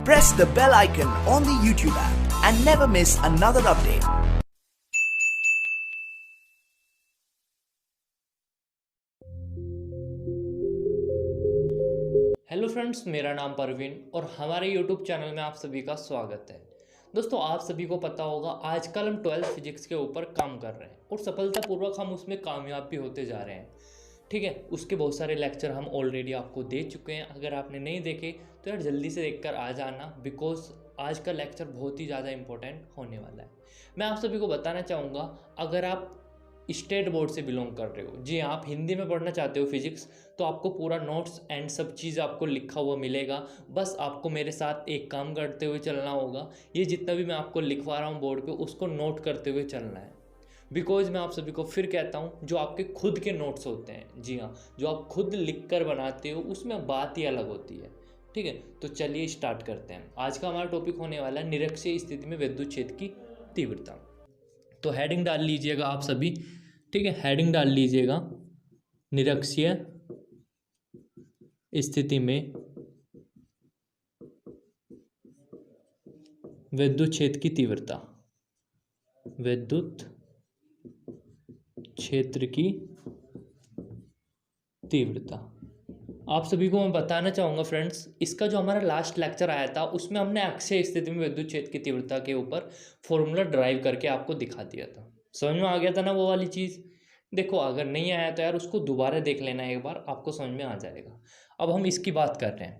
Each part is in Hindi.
Press the bell icon on the YouTube app and never miss another update. Hello friends, मेरा नाम परवीन और हमारे यूट्यूब चैनल में आप सभी का स्वागत है। दोस्तों, आप सभी को पता होगा आजकल हम 12th फिजिक्स के ऊपर काम कर रहे हैं और सफलतापूर्वक हम उसमें कामयाब भी होते जा रहे हैं। ठीक है, उसके बहुत सारे लेक्चर हम ऑलरेडी आपको दे चुके हैं। अगर आपने नहीं देखे तो यार जल्दी से देखकर आ जाना, बिकॉज आज का लेक्चर बहुत ही ज़्यादा इंपॉर्टेंट होने वाला है। मैं आप सभी को बताना चाहूँगा, अगर आप स्टेट बोर्ड से बिलोंग कर रहे हो, जी हाँ, आप हिंदी में पढ़ना चाहते हो फिजिक्स, तो आपको पूरा नोट्स एंड सब चीज़ आपको लिखा हुआ मिलेगा। बस आपको मेरे साथ एक काम करते हुए चलना होगा, ये जितना भी मैं आपको लिखवा रहा हूँ बोर्ड पे उसको नोट करते हुए चलना है। बिकॉज मैं आप सभी को फिर कहता हूँ, जो आपके खुद के नोट्स होते हैं, जी हाँ, जो आप खुद लिख कर बनाते हो, उसमें बात ही अलग होती है। ठीक है, तो चलिए स्टार्ट करते हैं। आज का हमारा टॉपिक होने वाला है निरक्षीय स्थिति में विद्युत क्षेत्र की तीव्रता। तो हेडिंग डाल लीजिएगा आप सभी। ठीक है, हेडिंग डाल लीजिएगा, निरक्षीय स्थिति में विद्युत क्षेत्र की तीव्रता। विद्युत क्षेत्र की तीव्रता। आप सभी को मैं बताना चाहूँगा फ्रेंड्स, इसका जो हमारा लास्ट लेक्चर आया था उसमें हमने अक्षीय स्थिति में विद्युत क्षेत्र की तीव्रता के ऊपर फॉर्मूला ड्राइव करके आपको दिखा दिया था। समझ में आ गया था ना वो वाली चीज़? देखो, अगर नहीं आया तो यार उसको दोबारा देख लेना एक बार, आपको समझ में आ जाएगा। अब हम इसकी बात कर रहे हैं।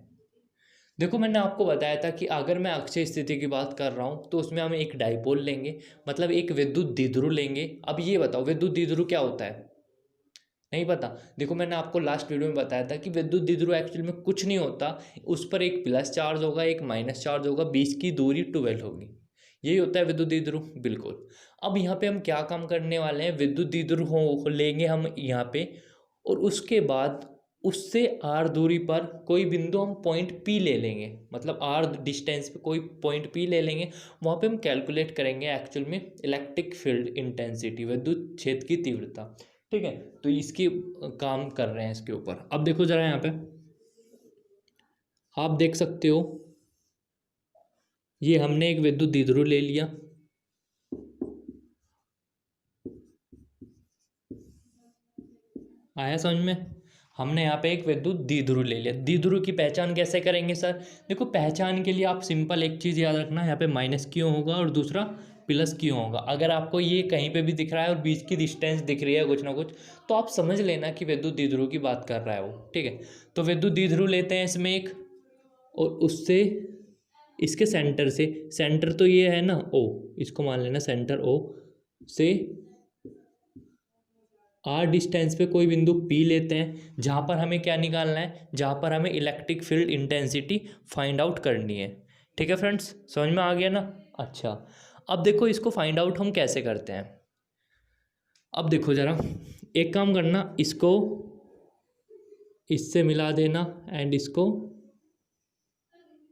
देखो, मैंने आपको बताया था कि अगर मैं अक्षीय स्थिति की बात कर रहा हूँ तो उसमें हम एक डाइपोल लेंगे, मतलब एक विद्युत द्विध्रुव लेंगे। अब ये बताओ, विद्युत द्विध्रुव क्या होता है? नहीं पता? देखो, मैंने आपको लास्ट वीडियो में बताया था कि विद्युत द्विध्रुव एक्चुअल में कुछ नहीं होता। उस पर एक प्लस चार्ज होगा, एक माइनस चार्ज होगा, बीच की दूरी 12 होगी। यही होता है विद्युत द्विध्रुव, बिल्कुल। अब यहाँ पे हम क्या काम करने वाले हैं, विद्युत द्विध्रुव हो लेंगे हम यहाँ पे, और उसके बाद उससे आर दूरी पर कोई बिंदु हम पॉइंट पी ले लेंगे, मतलब आर डिस्टेंस पे कोई पॉइंट पी ले लेंगे। वहाँ पे हम कैलकुलेट करेंगे एक्चुअल में इलेक्ट्रिक फील्ड इंटेंसिटी, विद्युत क्षेत्र की तीव्रता। ठीक है, तो इसकी काम कर रहे हैं इसके ऊपर। अब देखो जरा, यहाँ पे आप देख सकते हो, ये हमने एक विद्युत द्विध्रुव ले लिया। आया समझ में? हमने यहाँ पे एक विद्युत द्विध्रुव ले लिया। द्विध्रुव की पहचान कैसे करेंगे सर? देखो, पहचान के लिए आप सिंपल एक चीज़ याद रखना, यहाँ पे माइनस क्यों होगा और दूसरा प्लस क्यों होगा। अगर आपको ये कहीं पे भी दिख रहा है और बीच की डिस्टेंस दिख रही है कुछ ना कुछ, तो आप समझ लेना कि विद्युत द्विध्रुव की बात कर रहा है वो। ठीक है, तो विद्युत द्विध्रुव लेते हैं इसमें एक, और उससे इसके सेंटर से, सेंटर तो ये है ना ओ, इसको मान लेना सेंटर ओ से आर डिस्टेंस पे कोई बिंदु पी लेते हैं, जहाँ पर हमें क्या निकालना है, जहाँ पर हमें electric field intensity find out करनी है। ठीक है फ्रेंड्स, समझ में आ गया ना? अच्छा, अब देखो इसको फाइंड आउट हम कैसे करते हैं। अब देखो ज़रा, एक काम करना, इसको इससे मिला देना एंड इसको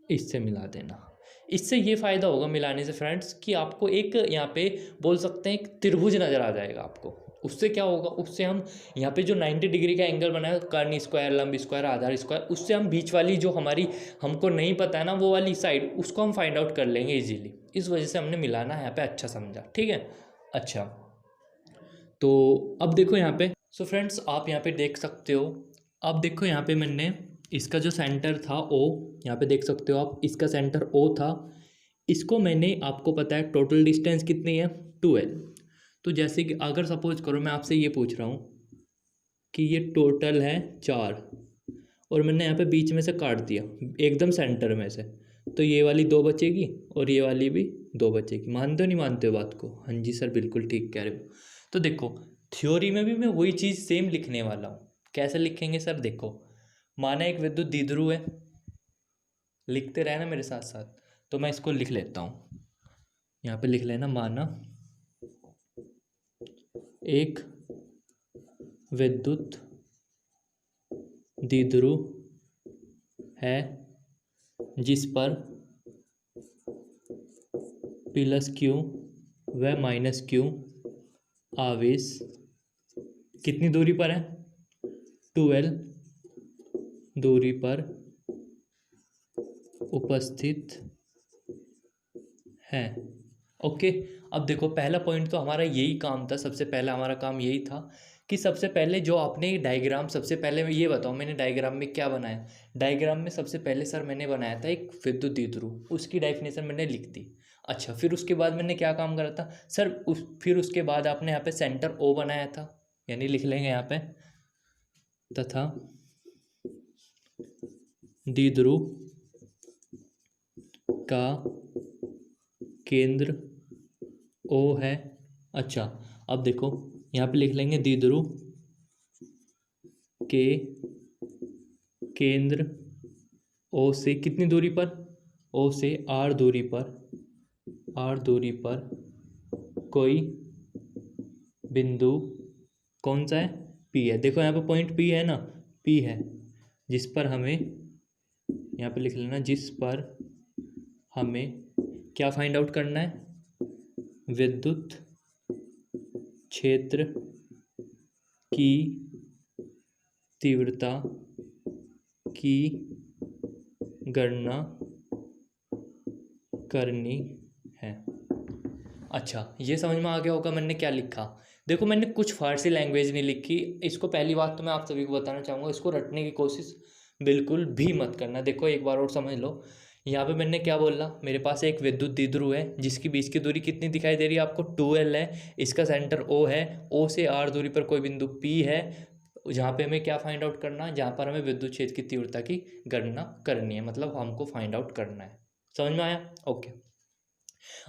इससे मिला देना। इससे ये फ़ायदा होगा मिलाने से फ्रेंड्स, कि आपको एक यहाँ पे बोल सकते हैं एक त्रिभुज नज़र आ जाएगा आपको। उससे क्या होगा, उससे हम यहाँ पे जो 90 डिग्री का एंगल बनाया, कर्ण स्क्वायर, लंब स्क्वायर, आधार स्क्वायर, उससे हम बीच वाली जो हमारी हमको नहीं पता है ना वो वाली साइड, उसको हम फाइंड आउट कर लेंगे इजीली। इस वजह से हमने मिलाना यहाँ पे अच्छा समझा। ठीक है, अच्छा, तो अब देखो यहाँ पे, सो फ्रेंड्स आप यहाँ पे देख सकते हो। अब देखो यहाँ पे मैंने इसका जो सेंटर था ओ, यहाँ पे देख सकते हो आप, इसका सेंटर ओ था। इसको मैंने, आपको पता है टोटल डिस्टेंस कितनी है, 12। तो जैसे कि अगर सपोज करो मैं आपसे ये पूछ रहा हूँ कि ये टोटल है 4, और मैंने यहाँ पे बीच में से काट दिया एकदम सेंटर में से, तो ये वाली 2 बचेगी और ये वाली भी 2 बचेगी। मानते हो नहीं मानते हो बात को? हाँ जी सर, बिल्कुल ठीक कह रहे हो। तो देखो, थ्योरी में भी मैं वही चीज़ सेम लिखने वाला हूँ। कैसे लिखेंगे सर? देखो, माना एक विद्युत द्विध्रुव है, लिखते रहना मेरे साथ साथ, तो मैं इसको लिख लेता हूँ। यहाँ पे लिख लेना, माना एक विद्युत द्विध्रुव है जिस पर प्लस क्यू व माइनस क्यू आवेश कितनी दूरी पर है, 12 दूरी पर उपस्थित हैं। ओके, अब देखो पहला पॉइंट तो हमारा यही काम था, सबसे पहला हमारा काम यही था कि सबसे पहले जो आपने डायग्राम, सबसे पहले ये बताओ मैंने डायग्राम में क्या बनाया। डायग्राम में सबसे पहले सर मैंने बनाया था एक विद्युत द्विध्रुव, उसकी डेफिनेशन मैंने लिख दी। अच्छा, फिर उसके बाद मैंने क्या काम करा था सर, फिर उसके बाद आपने यहाँ पे सेंटर ओ बनाया था, यानी लिख लेंगे यहाँ पे तथा द्विध्रुव का केंद्र ओ है। अच्छा, अब देखो यहाँ पे लिख लेंगे द्विध्रुव के केंद्र ओ से कितनी दूरी पर, ओ से आर दूरी पर कोई बिंदु कौन सा है, पी है। देखो यहाँ पे पॉइंट पी है ना, पी है, जिस पर हमें यहाँ पे लिख लेना, जिस पर हमें क्या फाइंड आउट करना है, विद्युत क्षेत्र की तीव्रता की गणना करनी है। अच्छा, ये समझ में आ गया होगा मैंने क्या लिखा। देखो मैंने कुछ फारसी लैंग्वेज नहीं लिखी, इसको पहली बात तो मैं आप सभी को बताना चाहूँगा, इसको रटने की कोशिश बिल्कुल भी मत करना। देखो एक बार और समझ लो, यहाँ पे मैंने क्या बोला, मेरे पास एक विद्युत द्विध्रुव है जिसकी बीच की दूरी कितनी दिखाई दे रही है आपको, 2L है, इसका सेंटर O है, O से R दूरी पर कोई बिंदु P है, जहाँ पे हमें क्या फाइंड आउट करना है, जहाँ पर हमें विद्युत क्षेत्र की तीव्रता की गणना करनी है, मतलब हमको फाइंड आउट करना है। समझ में आया? ओके,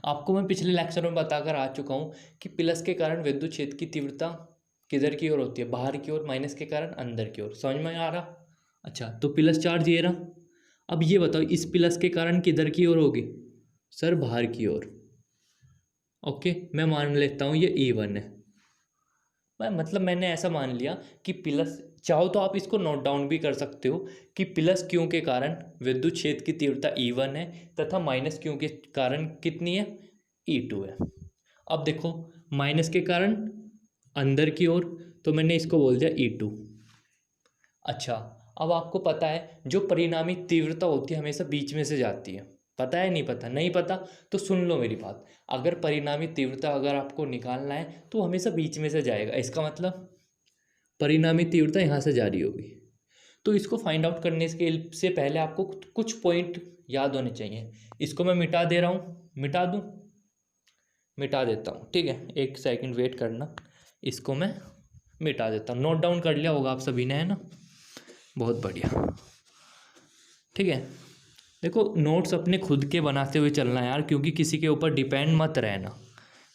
आपको मैं पिछले लेक्चर में बताकर आ चुका हूँ कि प्लस के कारण विद्युत क्षेत्र की तीव्रता किधर की ओर होती है, बाहर की ओर, माइनस के कारण अंदर की ओर। समझ में आ रहा? अच्छा, तो प्लस चार्ज ये रहा। अब ये बताओ इस प्लस के कारण किधर की ओर होगी, सर बाहर की ओर। ओके, मैं मान लेता हूँ ये E1 है, मतलब मैंने ऐसा मान लिया कि प्लस, चाहो तो आप इसको नोट डाउन भी कर सकते हो कि प्लस क्यू के कारण विद्युत क्षेत्र की तीव्रता E1 है तथा माइनस क्यू के कारण कितनी है, E2 है। अब देखो माइनस के कारण अंदर की ओर, तो मैंने इसको बोल दिया E2। अच्छा, अब आपको पता है जो परिणामी तीव्रता होती है हमेशा बीच में से जाती है, पता है? नहीं पता? नहीं पता तो सुन लो मेरी बात, अगर परिणामी तीव्रता अगर आपको निकालना है तो हमेशा बीच में से जाएगा, इसका मतलब परिणामी तीव्रता यहाँ से जा रही होगी। तो इसको फाइंड आउट करने से पहले आपको कुछ पॉइंट याद होने चाहिए। इसको मैं मिटा दे रहा हूँ, मिटा दूँ, मिटा देता हूँ, ठीक है, एक सेकंड वेट करना, इसको मैं मिटा देता हूँ। नोट डाउन कर लिया होगा आप सभी ने, है ना? बहुत बढ़िया, ठीक है। देखो नोट्स अपने खुद के बनाते हुए चलना यार, क्योंकि किसी के ऊपर डिपेंड मत रहना,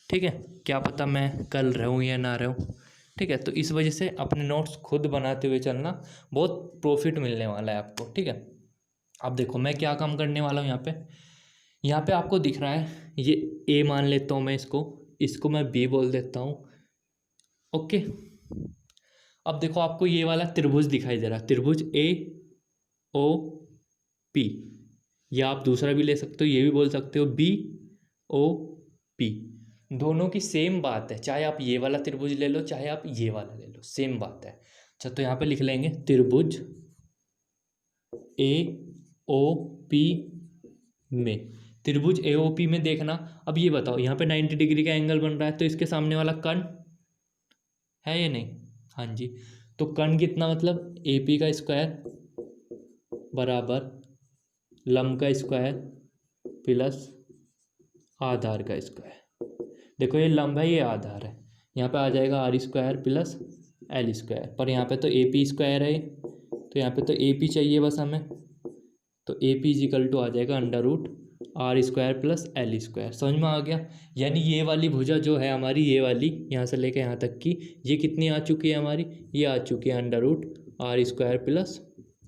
ठीक है? क्या पता मैं कल रहूँ या ना रहूँ, ठीक है? तो इस वजह से अपने नोट्स खुद बनाते हुए चलना, बहुत प्रॉफिट मिलने वाला है आपको, ठीक है? अब देखो मैं क्या काम करने वाला हूँ यहाँ पे आपको दिख रहा है ये ए मान लेता हूँ मैं, इसको मैं बी बोल देता हूँ। ओके, अब देखो आपको ये वाला त्रिभुज दिखाई दे रहा है, त्रिभुज ए ओ पी, या आप दूसरा भी ले सकते हो, ये भी बोल सकते हो बी ओ पी, दोनों की सेम बात है, चाहे आप ये वाला त्रिभुज ले लो चाहे आप ये वाला ले लो, सेम बात है। अच्छा, तो यहाँ पे लिख लेंगे त्रिभुज ए ओ पी में, त्रिभुज ए ओ पी में देखना, अब ये बताओ यहाँ पे 90 डिग्री का एंगल बन रहा है, तो इसके सामने वाला कर्ण है या नहीं? हाँ जी, तो कर्ण कितना, मतलब ए पी का स्क्वायर बराबर लंब का स्क्वायर प्लस आधार का स्क्वायर। देखो ये लंब है, ये आधार है, यहाँ पे आ जाएगा R square plus L square, पर यहाँ पे तो ए पी स्क्वायर है, तो यहाँ पे तो ए पी चाहिए बस हमें, तो ए पी इजिकल टू आ जाएगा under root R square plus L square. समझ में आ गया? यानी ये वाली भुजा जो है हमारी, ये वाली यहाँ से लेकर यहाँ तक की, ये कितनी आ चुकी है हमारी, ये आ चुकी है under root R square plus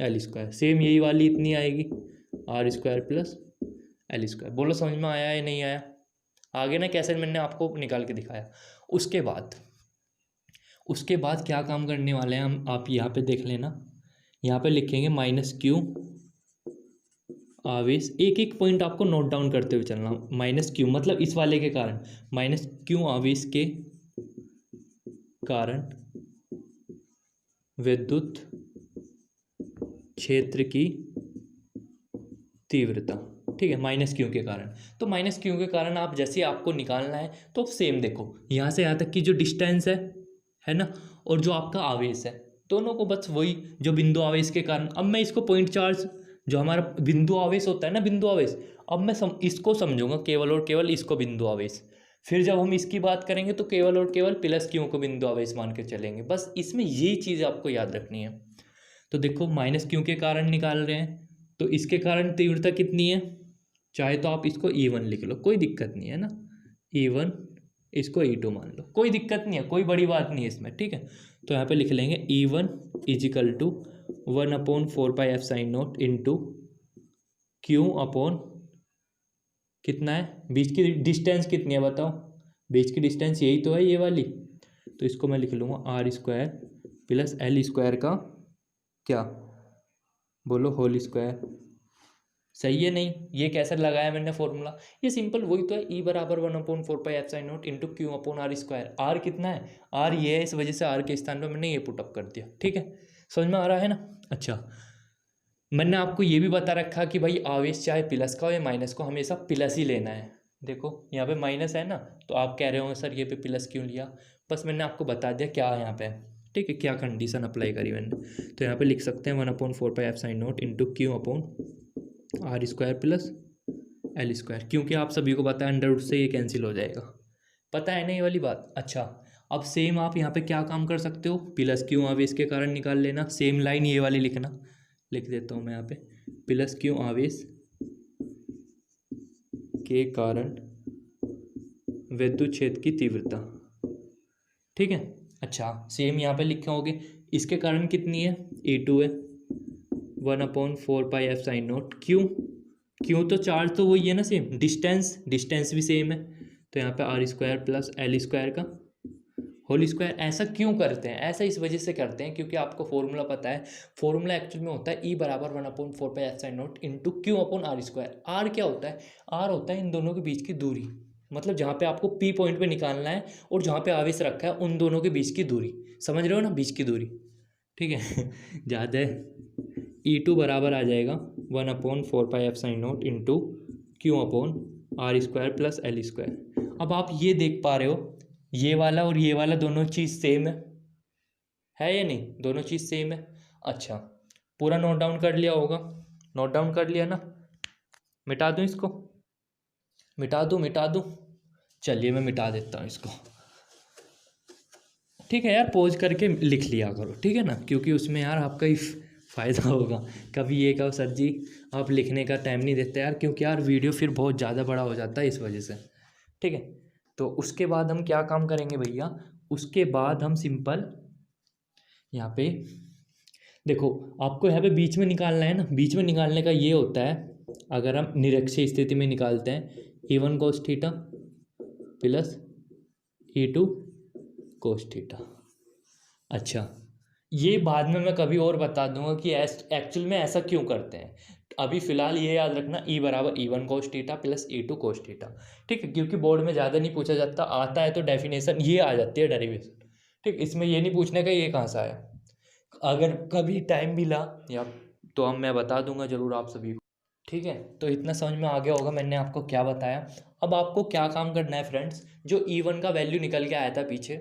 L square. Same यही वाली इतनी आएगी R square plus L square. बोलो समझ में आया या नहीं आया? आगे ना कैसे मैंने आपको निकाल के दिखाया। उसके बाद क्या काम करने वाले हैं हम, आप यहाँ पे देख लेना, यहाँ पे लिखेंगे माइनस क्यू आवेश, एक एक पॉइंट आपको नोट डाउन करते हुए चलना। माइनस क्यू मतलब इस वाले के कारण, माइनस क्यू आवेश के कारण विद्युत क्षेत्र की तीव्रता, ठीक है, माइनस क्यू के कारण। तो माइनस क्यू के कारण आप जैसे आपको निकालना है तो सेम देखो यहाँ से यहाँ तक की जो डिस्टेंस है ना, और जो आपका आवेश है, दोनों को बस वही जो बिंदु आवेश के कारण। अब मैं इसको पॉइंट चार्ज, जो हमारा बिंदु आवेश होता है ना, बिंदु आवेश, अब मैं इसको समझूंगा केवल और केवल इसको बिंदु आवेश। फिर जब हम इसकी बात करेंगे तो केवल और केवल प्लस क्यू को बिंदु आवेश मान के चलेंगे। बस इसमें यही चीज़ आपको याद रखनी है। तो देखो माइनस क्यू के कारण निकाल रहे हैं, तो इसके कारण तीव्रता कितनी है, चाहे तो आप इसको E1 लिख लो, कोई दिक्कत नहीं है ना, E1, इसको E2 मान लो, कोई दिक्कत नहीं है, कोई बड़ी बात नहीं है इसमें, ठीक है। तो यहाँ पे लिख लेंगे E1 equal to 1/4πf/0 into Q upon कितना है, बीच की डिस्टेंस कितनी है बताओ, बीच की डिस्टेंस यही तो है, ये वाली। तो इसको मैं लिख लूँगा R² प्लस L² का क्या, बोलो, होल स्क्वायर। सही है नहीं, ये कैसे लगाया मैंने फॉर्मूला, ये सिंपल वही तो है, E बराबर 1/4πf/0 into Q upon R²। R कितना है, R ये है, इस वजह से R के स्थान पर मैंने ये पुटअप कर दिया, ठीक है, समझ में आ रहा है ना। अच्छा, मैंने आपको ये भी बता रखा कि भाई आवेश चाहे प्लस का हो या माइनस को, हमेशा प्लस ही लेना है। देखो यहाँ पे माइनस है ना, तो आप कह रहे होंगे सर ये पे प्लस क्यों लिया, बस मैंने आपको बता दिया क्या यहाँ पे, ठीक है, क्या कंडीशन अप्लाई करी मैंने। तो यहाँ पे लिख सकते हैं 1/4πf/0 into Q upon R² plus L², क्योंकि आप सभी को पता है अंडर रूट से ये कैंसिल हो जाएगा, पता है ना ये वाली बात। अच्छा, अब सेम आप यहाँ पे क्या काम कर सकते हो, प्लस क्यू आवेश के कारण निकाल लेना, सेम लाइन ये वाली लिखना, लिख देता हूँ मैं यहाँ पे, प्लस क्यू आवेश के कारण विद्युत क्षेत्र की तीव्रता, ठीक है। अच्छा, सेम यहाँ पे लिखे होगे, इसके कारण कितनी है, E2 है 1/4πf/0, क्यों तो चार्ज तो वही है ना, सेम डिस्टेंस भी सेम है, तो यहाँ पे R² प्लस L² का होल स्क्वायर। ऐसा क्यों करते हैं, ऐसा इस वजह से करते हैं क्योंकि आपको फॉर्मूला पता है, फॉर्मूला एक्चुअल में होता है E बराबर 1/4πf/0 into Q upon R²। R क्या होता है, R होता है इन दोनों के बीच की दूरी, मतलब जहाँ पे आपको P पॉइंट पे निकालना है और जहाँ पे आवेश रखा है उन दोनों के बीच की दूरी, समझ रहे हो ना, बीच की दूरी, ठीक है। ज़्यादा E2 बराबर आ जाएगा 1/4πf/0 into Q upon R² plus L²। अब आप ये देख पा रहे हो, ये वाला और ये वाला दोनों चीज़ सेम है या नहीं, दोनों चीज़ सेम है। अच्छा, पूरा नोट डाउन कर लिया होगा, नोट डाउन कर लिया ना, मिटा दूँ इसको, मिटा दूँ, चलिए मैं मिटा देता हूँ इसको, ठीक है यार, पॉज करके लिख लिया करो, ठीक है ना, क्योंकि उसमें यार आपका ही फ़ायदा होगा। कभी ये कहो सर जी आप लिखने का टाइम नहीं देते यार, क्योंकि यार वीडियो फिर बहुत ज़्यादा बड़ा हो जाता है इस वजह से, ठीक है। तो उसके बाद हम क्या काम करेंगे भैया, उसके बाद हम सिंपल यहाँ पे देखो, आपको यहाँ पे बीच में निकालना है ना, बीच में निकालने का ये होता है, अगर हम निरक्षीय स्थिति में निकालते हैं E1 cos theta plus E2 cos theta. अच्छा, ये बाद में मैं कभी और बता दूंगा कि एक्चुअल में ऐसा क्यों करते हैं, अभी फिलहाल ये याद रखना E बराबर E1 cos theta plus E2 cos theta, ठीक है, क्योंकि बोर्ड में ज़्यादा नहीं पूछा जाता, आता है तो डेफिनेशन ये आ जाती है, डेरिवेशन, ठीक, इसमें ये नहीं पूछने का ये कहाँ से आया, अगर कभी टाइम मिला या तो हम मैं बता दूंगा ज़रूर आप सभी को, ठीक है। तो इतना समझ में आ गया होगा मैंने आपको क्या बताया। अब आपको क्या काम करना है फ्रेंड्स, जो E1 का वैल्यू निकल के आया था पीछे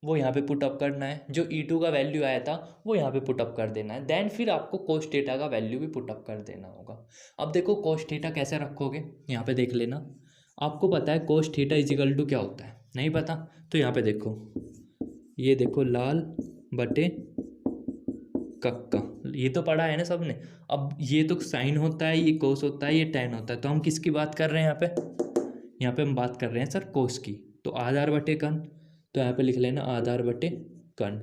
वो यहाँ पे पुट अप करना है, जो E2 का वैल्यू आया था वो यहाँ पे पुट अप कर देना है, देन फिर आपको कोस थीटा का वैल्यू भी पुट अप कर देना होगा। अब देखो कोस थीटा कैसे रखोगे, यहाँ पे देख लेना, आपको पता है कोस थीटा इजिकल टू क्या होता है, नहीं पता तो यहाँ पे देखो, ये देखो लाल बटे कक्का, ये तो पढ़ा है ना सबने। अब ये तो साइन होता है, ये कोस होता है, ये टैन होता है, तो हम किसकी बात कर रहे हैं यहाँ पे हम बात कर रहे हैं सर कोस की, तो आधार बटे कण, तो यहाँ पे लिख लेना आधार बटे कण।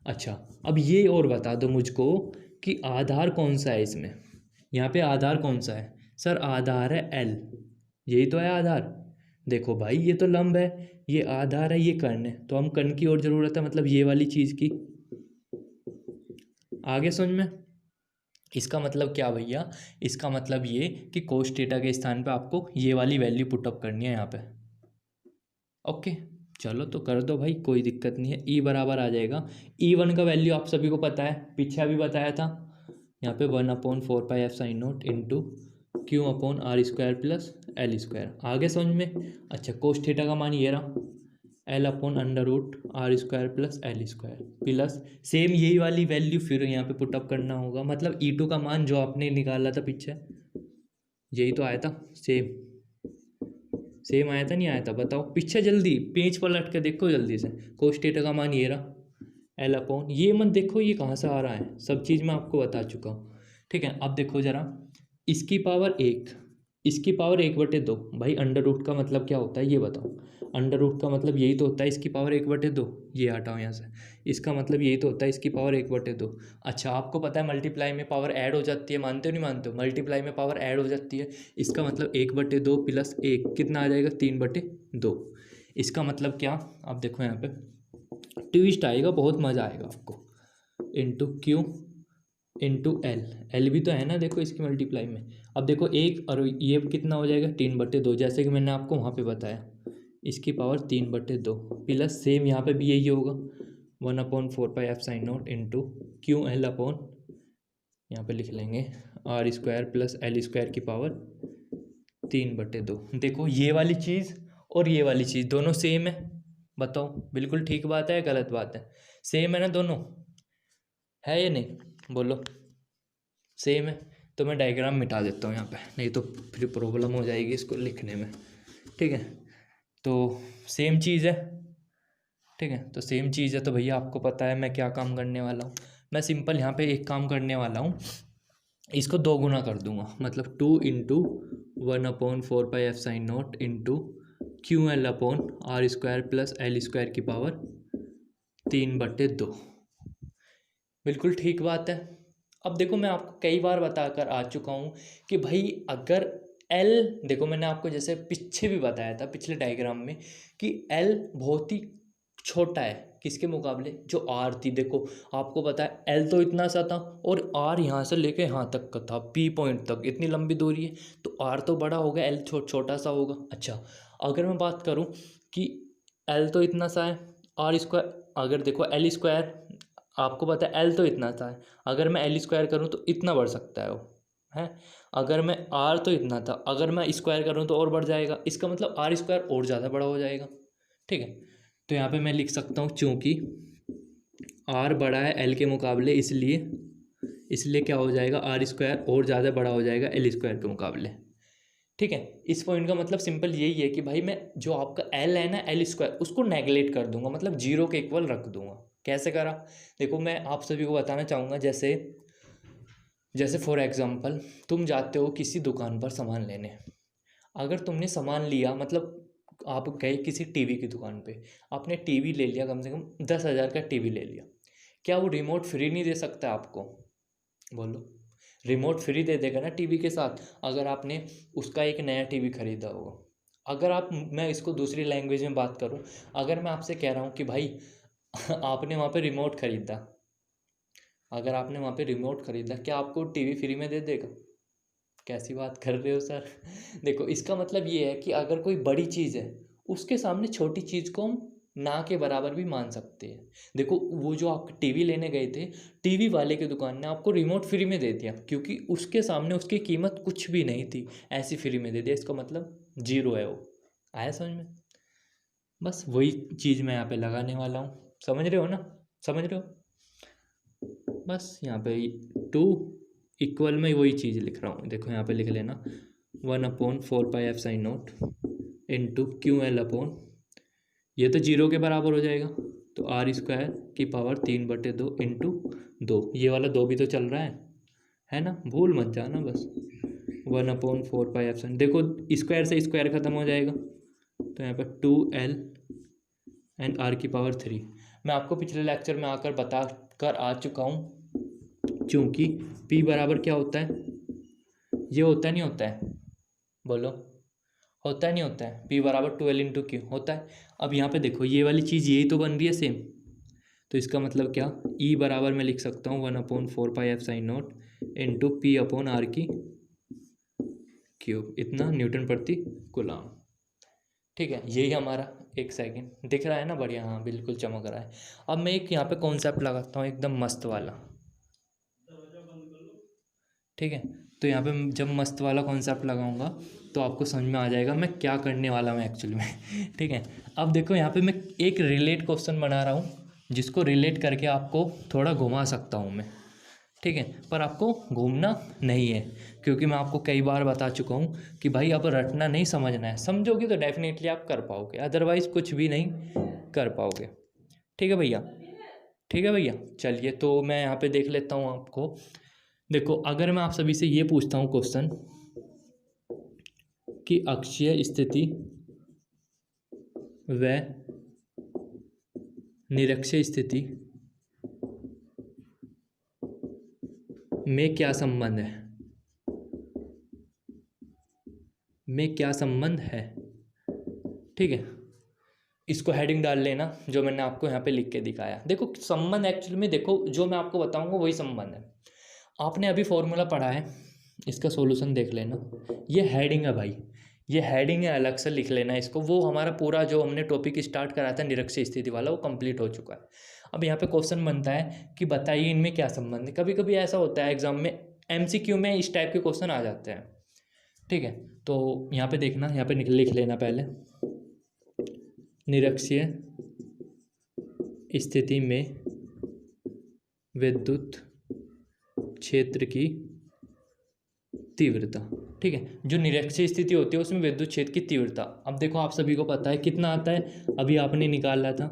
अच्छा, अब ये और बता दो मुझको कि आधार कौन सा है इसमें, यहाँ पे आधार कौन सा है सर, आधार है L, यही तो है आधार। देखो भाई ये तो लंब है, ये आधार है, ये कर्ण है, तो हम कर्ण की और ज़रूरत है, मतलब ये वाली चीज़ की। आगे समझ में, इसका मतलब क्या भैया, इसका मतलब ये कि कोस थीटा के स्थान पे आपको ये वाली वैल्यू पुटअप करनी है यहाँ पे। ओके, चलो तो कर दो भाई, कोई दिक्कत नहीं है। E बराबर आ जाएगा, E1 का वैल्यू आप सभी को पता है, पीछे अभी बताया था, यहाँ पे 1/4πf/0 into Q upon R square plus L square. आगे समझ में? अच्छा, कोस थीटा का मान ये रहा, L upon under root R square plus L square plus same यही वाली वैल्यू फिर यहाँ पे पुटअप करना होगा। मतलब E2 का मान जो आपने निकाला था पीछे, यही तो आया था, सेम सेम आया था नहीं आया था? बताओ पीछे, जल्दी पेज पलट के देखो जल्दी से। कोस थीटा का मान ये रहा, एल अपॉन, ये मत देखो ये कहाँ से आ रहा है, सब चीज़ मैं आपको बता चुका हूँ। ठीक है, अब देखो ज़रा, इसकी पावर 1, इसकी पावर 1/2। भाई अंडर रूट का मतलब क्या होता है ये बताओ? अंडर रूट का मतलब यही तो होता है इसकी पावर 1/2। ये हटाओ यहाँ से, इसका मतलब यही तो होता है इसकी पावर 1/2। अच्छा, आपको पता है मल्टीप्लाई में पावर ऐड हो जाती है, मानते हो नहीं मानते हो? मल्टीप्लाई में पावर ऐड हो जाती है, इसका मतलब 1/2 प्लस 1 कितना आ जाएगा? 3/2। इसका मतलब क्या? आप देखो यहाँ पे ट्विस्ट आएगा, बहुत मज़ा आएगा आपको। Into Q into L, L भी तो है ना देखो इसकी मल्टीप्लाई में। अब देखो एक और ये कितना हो जाएगा? 3/2, जैसे कि मैंने आपको वहाँ पे बताया, इसकी पावर 3/2 प्लस सेम यहाँ पे भी यही होगा, 1/4π/f sin0 into Q L upon, यहाँ पे लिख लेंगे R square plus L square की पावर 3/2। देखो ये वाली चीज़ और ये वाली चीज़ दोनों सेम है, बताओ बिल्कुल ठीक बात है या गलत बात है? सेम है ना दोनों, है या नहीं? बोलो सेम है। तो मैं डायग्राम मिटा देता हूँ यहाँ पे, नहीं तो फिर प्रॉब्लम हो जाएगी इसको लिखने में। ठीक है, तो सेम चीज़ है। ठीक है, तो सेम चीज़ है, तो भैया आपको पता है मैं क्या काम करने वाला हूँ। मैं सिंपल यहाँ पे एक काम करने वाला हूँ, इसको 2 गुना कर दूंगा, मतलब 2 into 1/4π/f sin0 into Q L upon R square plus L square की पावर 3/2। बिल्कुल ठीक बात है। अब देखो मैं आपको कई बार बताकर आ चुका हूँ कि भाई अगर L, देखो मैंने आपको जैसे पीछे भी बताया था पिछले डायग्राम में कि L बहुत ही छोटा है किसके मुकाबले, जो R थी। देखो आपको पता है L तो इतना सा था और R यहाँ से लेके यहाँ तक का था, P पॉइंट तक इतनी लंबी दूरी है, तो R तो बड़ा होगा, L छोटा सा होगा। अच्छा, अगर मैं बात करूँ कि L तो इतना सा है, आर स्क्वायर, अगर देखो L स्क्वायर आपको पता है L तो इतना था है, अगर मैं L स्क्वायर करूँ तो इतना बढ़ सकता है वो है। अगर मैं R तो इतना था, अगर मैं स्क्वायर करूँ तो और बढ़ जाएगा, इसका मतलब R स्क्वायर और ज़्यादा बड़ा हो जाएगा। ठीक है, तो यहाँ पे मैं लिख सकता हूँ चूँकि R बड़ा है L के मुकाबले, इसलिए क्या हो जाएगा, R स्क्वायर और ज़्यादा बड़ा हो जाएगा L स्क्वायर के मुकाबले। ठीक है, इस पॉइंट का मतलब सिंपल यही है कि भाई मैं जो आपका L है ना, L स्क्वायर, उसको नेगलेक्ट कर दूंगा, मतलब 0 के इक्वल रख दूंगा। कैसे करा? देखो मैं आप सभी को बताना चाहूँगा, जैसे जैसे फॉर एग्जांपल तुम जाते हो किसी दुकान पर सामान लेने, अगर तुमने सामान लिया, मतलब आप गए किसी टीवी की दुकान पे, आपने टीवी ले लिया, कम से कम 10,000 का टीवी ले लिया, क्या वो रिमोट फ्री नहीं दे सकता आपको? बोलो, रिमोट फ्री दे देगा ना टीवी के साथ, अगर आपने उसका एक नया टीवी खरीदा होगा। अगर आप, मैं इसको दूसरी लैंग्वेज में बात करूं, अगर मैं आपसे कह रहा हूं कि भाई आपने वहाँ पे रिमोट खरीदा, अगर आपने वहाँ पे रिमोट खरीदा, क्या आपको टीवी फ्री में दे देगा? कैसी बात कर रहे हो सर? देखो इसका मतलब ये है कि अगर कोई बड़ी चीज़ है, उसके सामने छोटी चीज़ को हम ना के बराबर भी मान सकते हैं। देखो वो जो आप टीवी लेने गए थे, टीवी वाले की दुकान ने आपको रिमोट फ्री में दे दिया, क्योंकि उसके सामने उसकी कीमत कुछ भी नहीं थी, ऐसी फ्री में दे दिया, इसका मतलब 0 है वो। आया समझ में? बस वही चीज़ मैं यहाँ पे लगाने वाला हूँ, समझ रहे हो ना? समझ रहे हो? बस यहाँ पे 2 इक्वल में वही चीज़ लिख रहा हूँ, देखो यहाँ पे लिख लेना 1/4π/f(sin0) into Q L upon, ये तो 0 के बराबर हो जाएगा, तो आर स्क्वायर की पावर 3/2 इंटू 2, ये वाला 2 भी तो चल रहा है ना? भूल मत जाना बस। 1/4π/f(sin), देखो स्क्वायर से स्क्वायर ख़त्म हो जाएगा, तो यहाँ पर 2L एंड आर की पावर 3। मैं आपको पिछले लेक्चर में आकर बता कर आ चुका हूँ, चूँकि P बराबर क्या होता है, ये होता नहीं होता है? बोलो, होता नहीं होता है? P बराबर 2L इंटू क्यू होता है। अब यहाँ पे देखो ये वाली चीज़ यही तो बन रही है सेम, तो इसका मतलब क्या, E बराबर मैं लिख सकता हूँ 1/4π/f(sin0) into P upon R की क्यूब, इतना न्यूटन प्रति कूलम। ठीक है, यही हमारा, एक सेकंड, दिख रहा है ना बढ़िया? हाँ बिल्कुल चमक रहा है। अब मैं एक यहाँ पे कॉन्सेप्ट लगाता हूँ एकदम मस्त वाला। ठीक है, तो यहाँ पे जब मस्त वाला कॉन्सेप्ट लगाऊंगा तो आपको समझ में आ जाएगा मैं क्या करने वाला हूँ एक्चुअली में। ठीक है, अब देखो यहाँ पे मैं एक रिलेट क्वेश्चन बना रहा हूँ जिसको रिलेट करके आपको थोड़ा घुमा सकता हूँ मैं। ठीक है, पर आपको घूमना नहीं है, क्योंकि मैं आपको कई बार बता चुका हूँ कि भाई अब रटना नहीं, समझना है। समझोगे तो डेफिनेटली आप कर पाओगे, अदरवाइज़ कुछ भी नहीं कर पाओगे। ठीक है भैया, ठीक है भैया। चलिए तो मैं यहाँ पे देख लेता हूँ आपको। देखो अगर मैं आप सभी से ये पूछता हूँ क्वेश्चन कि अक्षीय स्थिति व निरक्षीय स्थिति में क्या संबंध है, में क्या संबंध है। ठीक है, इसको हेडिंग डाल लेना जो मैंने आपको यहाँ पे लिख के दिखाया। देखो संबंध एक्चुअली में, देखो जो मैं आपको बताऊंगा वही संबंध है। आपने अभी फॉर्मूला पढ़ा है, इसका सॉल्यूशन देख लेना। ये हेडिंग है भाई, ये हेडिंग है, अलग से लिख लेना इसको। वो हमारा पूरा जो हमने टॉपिक स्टार्ट करा था निरक्षीय स्थिति वाला, वो कंप्लीट हो चुका है। अब यहाँ पे क्वेश्चन बनता है कि बताइए इनमें क्या संबंध है। कभी कभी ऐसा होता है एग्जाम में, MCQ में इस टाइप के क्वेश्चन आ जाते हैं। ठीक है, तो यहाँ पे देखना, यहाँ पे लिख लेना पहले, निरक्षीय स्थिति में विद्युत क्षेत्र की तीव्रता। ठीक है, जो निरक्षीय स्थिति होती है उसमें विद्युत क्षेत्र की तीव्रता। अब देखो आप सभी को पता है कितना आता है, अभी आपने निकाला था,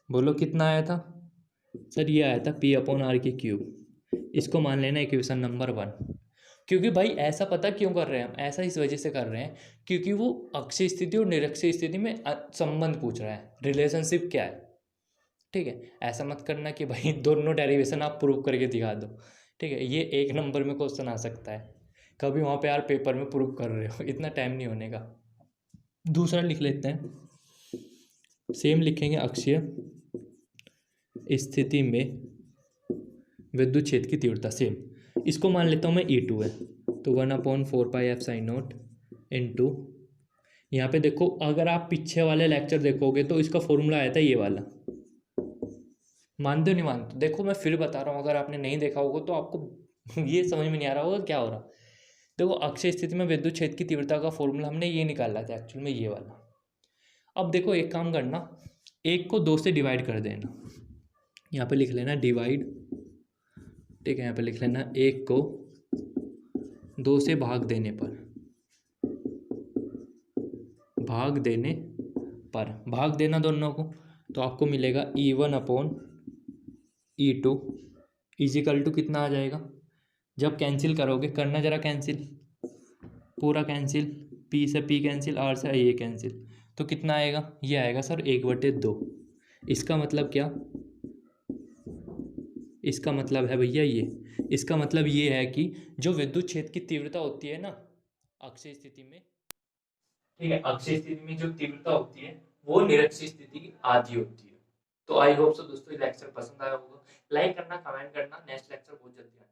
बोलो कितना आया था सर? ये आया था P/R²। इसको मान लेना इक्वेशन नंबर 1। क्योंकि भाई ऐसा पता क्यों कर रहे हैं हम, ऐसा इस वजह से कर रहे हैं क्योंकि वो अक्षीय स्थिति और निरक्षीय स्थिति में संबंध पूछ रहा है, रिलेशनशिप क्या है। ठीक है, ऐसा मत करना कि भाई दोनों डेरिवेशन आप प्रूव करके दिखा दो। ठीक है, ये 1 नंबर में क्वेश्चन आ सकता है, कभी वहाँ पे यार पेपर में प्रूव कर रहे हो, इतना टाइम नहीं होने का। दूसरा लिख लेते हैं, सेम लिखेंगे, अक्षीय स्थिति में विद्युत क्षेत्र की तीव्रता सेम। इसको मान लेता हूँ मैं E2 है, तो 1/4πF/0 इंटू, यहाँ पे देखो अगर आप पीछे वाले लेक्चर देखोगे तो इसका फॉर्मूला आया था ये वाला। मानते हो नहीं मानते? देखो मैं फिर बता रहा हूँ, अगर आपने नहीं देखा होगा तो आपको ये समझ में नहीं आ रहा होगा क्या हो रहा। देखो अक्षीय स्थिति में विद्युत क्षेत्र की तीव्रता का फॉर्मूला हमने ये निकाला था एक्चुअल में, ये वाला। अब देखो एक काम करना, 1 को 2 से डिवाइड कर देना, यहाँ पे लिख लेना डिवाइड। ठीक है, यहाँ पे लिख लेना 1 को 2 से भाग देने पर, भाग देने पर, भाग देना दोनों को, तो आपको मिलेगा E1/E2 इजिकल टू कितना आ जाएगा, जब कैंसिल करोगे, करना जरा कैंसिल, पूरा कैंसिल, P से P कैंसिल, R से ये कैंसिल, तो कितना आएगा, ये आएगा सर 1/2। इसका मतलब क्या, इसका मतलब है भैया ये, इसका मतलब ये है कि जो विद्युत क्षेत्र की तीव्रता होती है ना अक्षीय स्थिति में, ठीक है, अक्षीय स्थिति में जो तीव्रता होती है वो निरक्षीय स्थिति की आधी होती है। तो आई होप सो दोस्तों ये लेक्चर पसंद आया होगा। लाइक करना, कमेंट करना, नेक्स्ट लेक्चर बहुत जल्दी आने